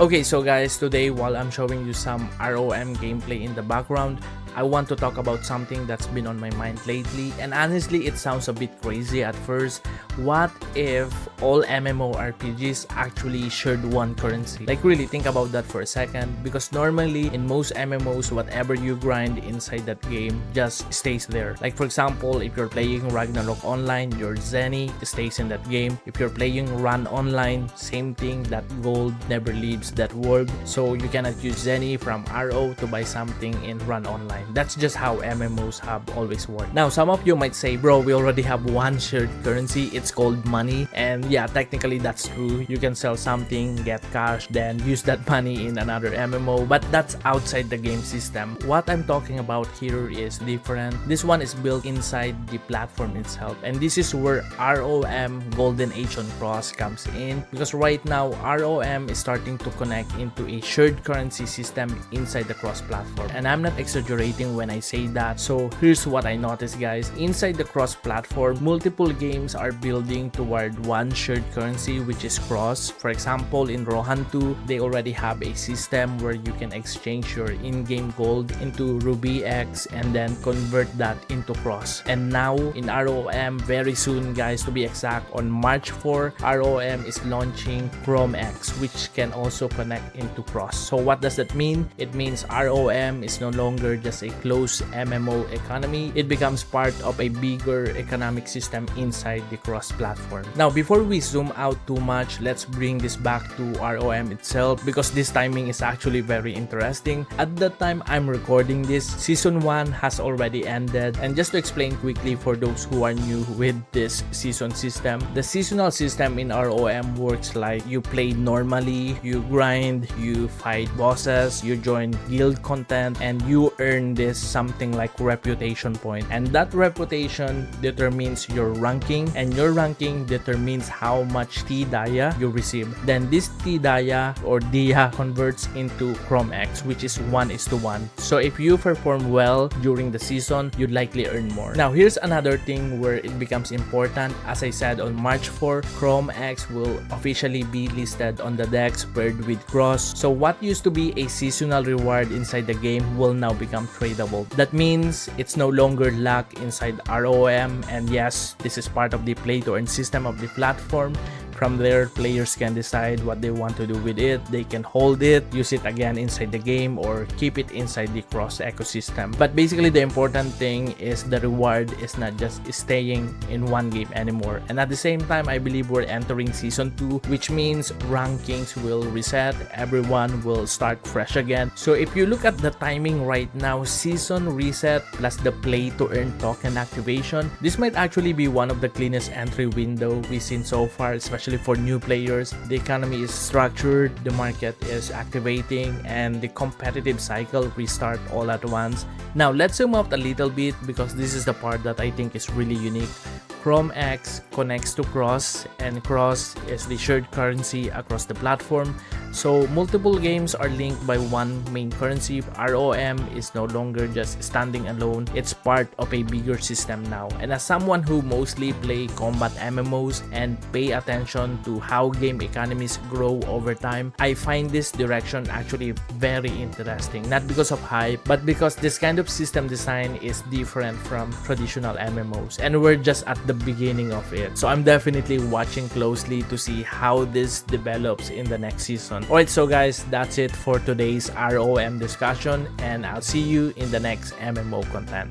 Okay, so guys, today while I'm showing you some ROM gameplay in the background, I want to talk about something that's been on my mind lately, and honestly it sounds a bit crazy at first. What if all MMORPGs actually shared one currency? Like, really think about that for a second, because normally in most MMOs, whatever you grind inside that game just stays there. Like, for example, if you're playing Ragnarok Online, your Zenny stays in that game. If you're playing Run Online, same thing, that gold never leaves that world, so you cannot use Zenny from RO to buy something in Run Online. That's just how MMOs have always worked. Now, some of you might say, bro, we already have one shared currency, it's called money. And yeah, technically that's true. You can sell something, get cash, then use that money in another MMO, but that's outside the game system. What I'm talking about here is different. This one is built inside the platform itself, and this is where ROM Golden Age on Cross comes in, because right now ROM is starting to connect into a shared currency system inside the cross platform. And I'm not exaggerating when I say that. So here's what I noticed, guys. Inside the cross platform, multiple games are building toward one shared currency, which is cross. For example, in Rohan 2, they already have a system where you can exchange your in-game gold into Ruby X and then convert that into cross. And now in ROM, very soon, guys, to be exact, on March 4, ROM is launching CROMx, which can also connect into cross. So what does that mean? It means ROM is no longer just a closed MMO economy. It becomes part of a bigger economic system inside the cross platform. Now, before we zoom out too much, let's bring this back to ROM itself, because this timing is actually very interesting. At the time I'm recording this, Season 1 has already ended. And just to explain quickly for those who are new with this season system, the seasonal system in ROM works like you play normally, you grind, you fight bosses, you join guild content, and you earn this something like reputation point. And that reputation determines your ranking, and your ranking determines how much T-Dia you receive. Then this T-Dia or Dia converts into CROMx, which is 1:1. So if you perform well during the season, you'd likely earn more. Now, here's another thing where it becomes important. As I said, on March 4, CROMx will officially be listed on the DEX paired with Cross. So what used to be a seasonal reward inside the game will now become tradable. That means it's no longer luck inside ROM, and yes, this is part of the play to earn system of the platform. From there, players can decide what they want to do with it. They can hold it, use it again inside the game, or keep it inside the cross ecosystem. But basically, the important thing is the reward is not just staying in one game anymore. And at the same time, I believe we're entering Season 2, which means rankings will reset. Everyone will start fresh again. So if you look at the timing right now, season reset plus the play to earn token activation, this might actually be one of the cleanest entry window we've seen so far, especially for new players. The economy is structured, the market is activating, and the competitive cycle restart all at once. Now let's zoom out a little bit, because this is the part that I think is really unique. CROMx connects to Cross, and Cross is the shared currency across the platform. So multiple games are linked by one main currency. ROM is no longer just standing alone, it's part of a bigger system now. And as someone who mostly play combat MMOs and pay attention to how game economies grow over time, I find this direction actually very interesting. Not because of hype, but because this kind of system design is different from traditional MMOs, and we're just at the beginning of it. So I'm definitely watching closely to see how this develops in the next season. Alright, so guys, that's it for today's ROM discussion, and I'll see you in the next MMO content.